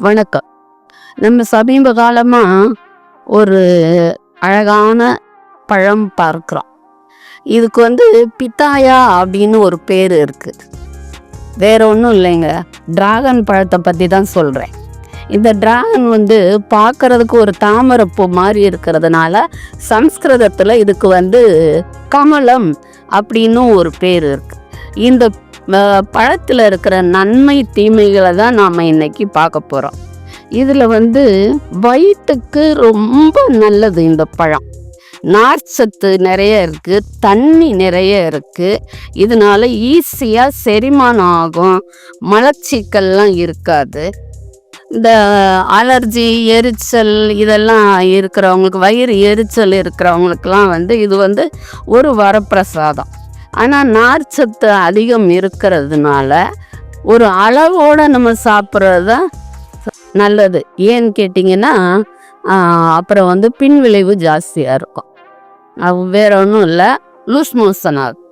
வணக்கம். நம்ம சமீப காலமாக ஒரு அழகான பழம் பார்க்குறோம். இதுக்கு பித்தாயா அப்படின்னு ஒரு பேர் இருக்குது. வேற ஒன்றும் இல்லைங்க, டிராகன் பழத்தை பற்றி தான் சொல்கிறேன். இந்த டிராகன் பார்க்கறதுக்கு ஒரு தாமரைப்பூ மாதிரி இருக்கிறதுனால சம்ஸ்கிருதத்தில் இதுக்கு கமலம் அப்படின்னு ஒரு பேர் இருக்குது. இந்த பழத்தில் இருக்கிற நன்மை தீமைகளை தான் நாம் இன்னைக்கு பார்க்க போகிறோம். இதில் வயிற்றுக்கு ரொம்ப நல்லது. இந்த பழம் நார்ச்சத்து நிறைய இருக்குது, தண்ணி நிறைய இருக்குது. இதனால ஈஸியாக செரிமானம் ஆகும், மலச்சிக்கல்லாம் இருக்காது. இந்த அலர்ஜி எரிச்சல் இதெல்லாம் இருக்கிறவங்களுக்கு, வயிறு எரிச்சல் இருக்கிறவங்களுக்கெல்லாம் இது ஒரு வரப்பிரசாதம். ஆனால் நார்ச்சத்து அதிகம் இருக்கிறதுனால ஒரு அளவோடு நம்ம சாப்பிட்றது தான் நல்லது. ஏன்னு கேட்டிங்கன்னா அப்புறம் பின்விளைவு ஜாஸ்தியாக இருக்கும். அது வேற ஒன்றும் இல்லை, லூஸ் மோஷன் ஆகும்.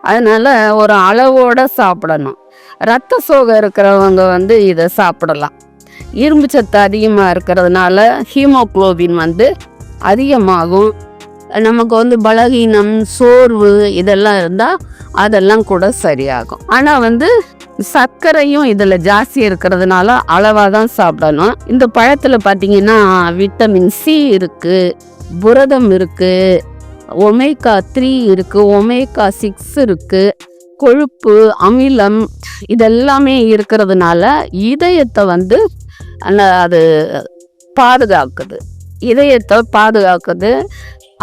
அதனால் ஒரு அளவோடு சாப்பிடணும். ரத்த சோகை இருக்கிறவங்க இதை சாப்பிடலாம். இரும்பு சத்து அதிகமாக இருக்கிறதுனால ஹீமோக்ளோபின் அதிகமாகும். நமக்கு பலகீனம், சோர்வு இதெல்லாம் இருந்தால் அதெல்லாம் கூட சரியாகும். ஆனால் சர்க்கரையும் இதில் ஜாஸ்தி இருக்கிறதுனால அளவாக தான் சாப்பிடணும். இந்த பழத்தில் பார்த்தீங்கன்னா விட்டமின் சி இருக்குது, புரதம் இருக்குது, ஒமேகா 3 இருக்குது, ஒமேகா 6 இருக்குது, கொழுப்பு, அமிலம் இதெல்லாமே இருக்கிறதுனால இதயத்தை அது பாதுகாக்குது. இதயத்தை பாதுகாக்குது.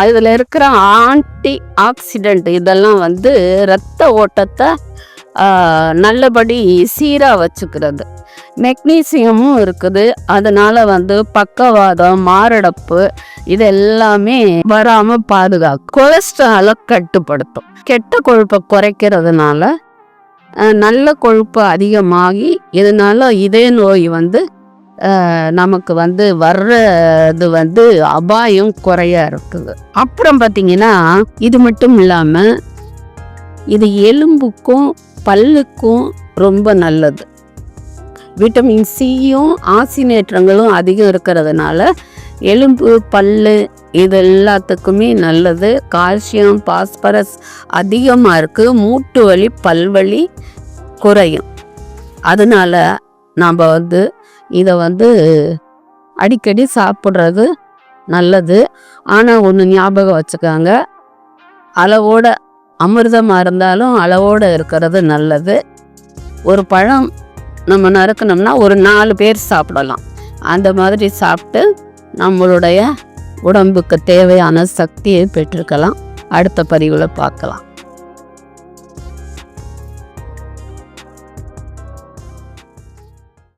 அதில் இருக்கிற ஆன்டி ஆக்சிடென்ட் இதெல்லாம் இரத்த ஓட்டத்தை நல்லபடி சீராக வச்சுக்கிறது. மெக்னீசியமும் இருக்குது. அதனால் பக்கவாதம், மாரடைப்பு இதெல்லாமே வராமல் பாதுகாக்கும். கொலஸ்ட்ராலை கட்டுப்படுத்தும். கெட்ட கொழுப்பை குறைக்கிறதுனால நல்ல கொழுப்பு அதிகமாகி இதனால இதய நோய் நமக்கு வர்றது அபாயம் குறையா இருக்குது. அப்புறம் பார்த்தீங்கன்னா இது மட்டும் இல்லாமல் இது எலும்புக்கும் பல்லுக்கும் ரொம்ப நல்லது. விட்டமின் சியும் ஆக்சினேற்றங்களும் அதிகம் இருக்கிறதுனால எலும்பு, பல்லு இது எல்லாத்துக்குமே நல்லது. கால்சியம், பாஸ்பரஸ் அதிகமாக இருக்குது. மூட்டு வலி, பல்வலி குறையும். அதனால நாம் இதை அடிக்கடி சாப்பிட்றது நல்லது. ஆனால் ஒன்று ஞாபகம் வச்சுக்காங்க, அளவோட அமிர்தமாக இருந்தாலும் அளவோடு இருக்கிறது நல்லது. ஒரு பழம் நம்ம நறுக்கணும்னா ஒரு 4 பேர் சாப்பிடலாம். அந்த மாதிரி சாப்பிட்டு நம்மளுடைய உடம்புக்கு தேவையான சக்தியை பெற்றுக்கலாம். அடுத்த பதிவில் பார்க்கலாம்.